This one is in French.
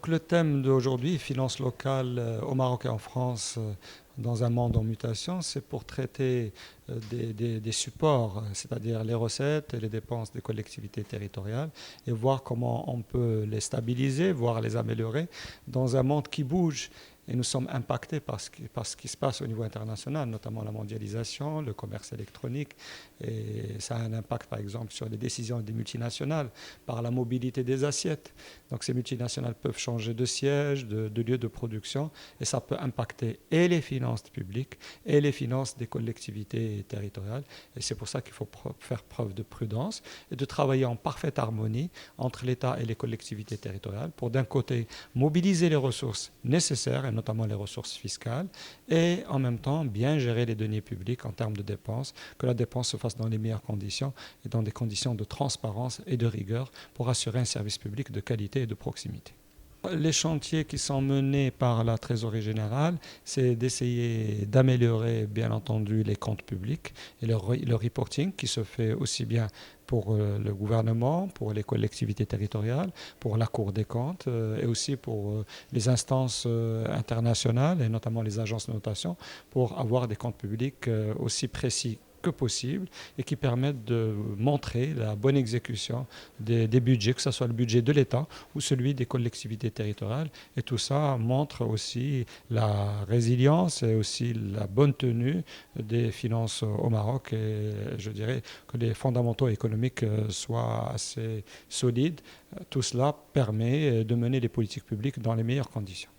Donc le thème d'aujourd'hui, finances locales au Maroc et en France, dans un monde en mutation, c'est pour traiter des supports, c'est-à-dire les recettes et les dépenses des collectivités territoriales, et voir comment on peut les stabiliser, voire les améliorer dans un monde qui bouge. Et nous sommes impactés par ce qui se passe au niveau international, notamment la mondialisation, le commerce électronique. Et ça a un impact, par exemple, sur les décisions des multinationales, par la mobilité des assiettes. Donc ces multinationales peuvent changer de siège, de lieu de production, et ça peut impacter et les finances publiques et les finances des collectivités territoriales. Et c'est pour ça qu'il faut faire preuve de prudence et de travailler en parfaite harmonie entre l'État et les collectivités territoriales pour, d'un côté, mobiliser les ressources nécessaires, et notamment les ressources fiscales, et en même temps bien gérer les deniers publics en termes de dépenses, que la dépense se fasse dans les meilleures conditions et dans des conditions de transparence et de rigueur pour assurer un service public de qualité et de proximité. Les chantiers qui sont menés par la Trésorerie générale, c'est d'essayer d'améliorer, bien entendu, les comptes publics et le reporting qui se fait aussi bien pour le gouvernement, pour les collectivités territoriales, pour la Cour des comptes et aussi pour les instances internationales et notamment les agences de notation pour avoir des comptes publics aussi précis que possible et qui permettent de montrer la bonne exécution des budgets, que ce soit le budget de l'État ou celui des collectivités territoriales. Et tout ça montre aussi la résilience et aussi la bonne tenue des finances au Maroc. Et je dirais que les fondamentaux économiques soient assez solides. Tout cela permet de mener les politiques publiques dans les meilleures conditions.